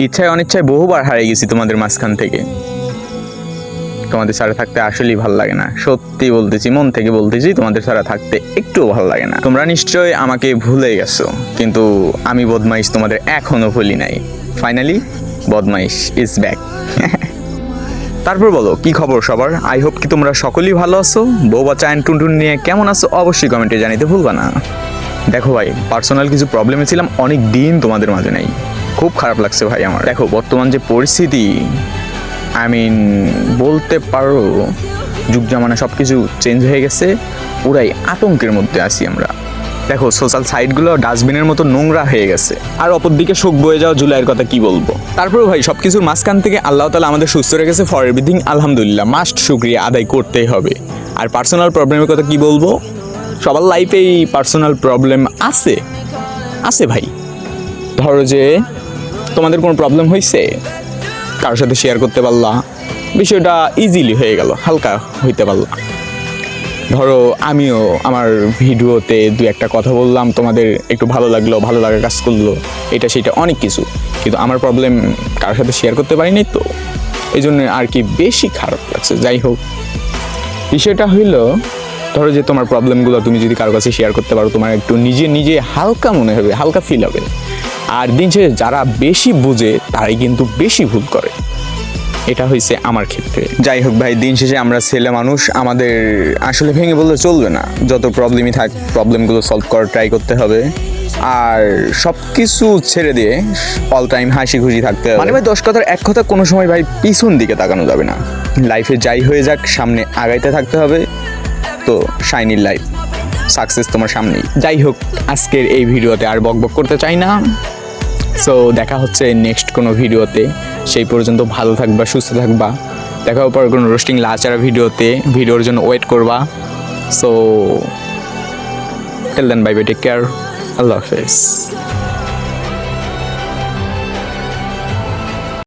ইচ্ছায় অনিচ্ছায় বহুবার হারিয়ে গেছি তোমাদের মাঝখান থেকে। তোমাদের ছাড়া থাকতে আসলেই ভালো লাগে না, সত্যি বলতেছি, মন থেকে বলতেছি, তোমাদের ছাড়া থাকতে একটুও ভালো লাগে না। তোমরা নিশ্চয়ই আমাকে ভুলে গেছো, কিন্তু আমি বদমাইশ তোমাদের এখনো ভুলি নাই। ফাইনালি বদমাইশ ইজ ব্যাক। তারপর বলো কি খবর সবার? আই হোপ কি তোমরা সকলেই ভালো আছো। বউ বাচ্চা অ্যান্ড টুনটুন নিয়ে কেমন আছো অবশ্যই কমেন্টে জানাতে ভুলবা না। দেখো ভাই, পার্সোনাল কিছু প্রবলেমে ছিলাম, অনেক দিন তোমাদের মাঝে নেই, খুব খারাপ লাগছে ভাই আমার। দেখো বর্তমান যে পরিস্থিতি, বলতে পারো যুগ জামানা সব কিছু চেঞ্জ হয়ে গেছে, পুরাই আতঙ্কের মধ্যে আছি আমরা। দেখো সোশ্যাল সাইটগুলো ডাস্টবিনের মতো নোংরা হয়ে গেছে, আর অপরদিকে শোক বয়ে যাওয়া জুলাইয়ের কথা কি বলবো। তারপরেও ভাই সব কিছুর মাঝখান থেকে আল্লাহ তাআলা আমাদের সুস্থ রেখেছে, ফর এভরিথিং আলহামদুলিল্লাহ, মাস্ট শুকরিয়া আদায় করতেই হবে। আর পার্সোনাল প্রবলেমের কথা কি বলবো, সবার লাইফেই পার্সোনাল প্রবলেম আছে আছে ভাই। ধরো যে তোমাদের কোনো প্রবলেম হয়েছে, কারোর সাথে শেয়ার করতে পারলা, বিষয়টা ইজিলি হয়ে গেল, হালকা হইতে পারলা। ধরো আমিও আমার ভিডিওতে দু একটা কথা বললাম, তোমাদের একটু ভালো লাগলো, ভালো লাগা কাজ করলো, এটা সেটা অনেক কিছু, কিন্তু আমার প্রবলেম কারোর সাথে শেয়ার করতে পারিনি, তো এই জন্য আর কি বেশি খারাপ লাগছে। যাই হোক, বিষয়টা হইলো, ধরো যে তোমার প্রবলেমগুলো তুমি যদি কারোর কাছে শেয়ার করতে পারো, তোমার একটু নিজে নিজে হালকা মনে হবে, হালকা ফিল হবে। আর দিন শেষে যারা বেশি বুঝে তারাই কিন্তু বেশি ভুল করে, এটা হয়েছে আমার ক্ষেত্রে। যাই হোক ভাই, দিন শেষে আমরা ছেলে মানুষ, আমাদের আসলে ভেঙে বললে চলবে না। যত প্রবলেমই থাক, প্রবলেমগুলো সলভ করার ট্রাই করতে হবে, আর সব কিছু ছেড়ে দিয়ে অল টাইম হাসি খুশি থাকতে হবে। মানে ভাই 10 কথার এক কথা, কোনো সময় ভাই পিছন দিকে তাকানো যাবে না। লাইফে যাই হয়ে যাক, সামনে আগাইতে থাকতে হবে, তো শাইনি লাইফ, সাকসেস তোমার সামনেই। যাই হোক, আজকের এই ভিডিওতে আর বকবক করতে চাই না। সো দেখা হচ্ছে নেক্সট কোনো ভিডিওতে, সেই পর্যন্ত ভালো থাকবা, সুস্থ থাকবা। দেখা পর কোনো রোস্টিং লাচারা ভিডিওতে, ভিডিওর জন্য ওয়েট করবা। So till then, bye bye, take care, আল্লাহ হাফেজ।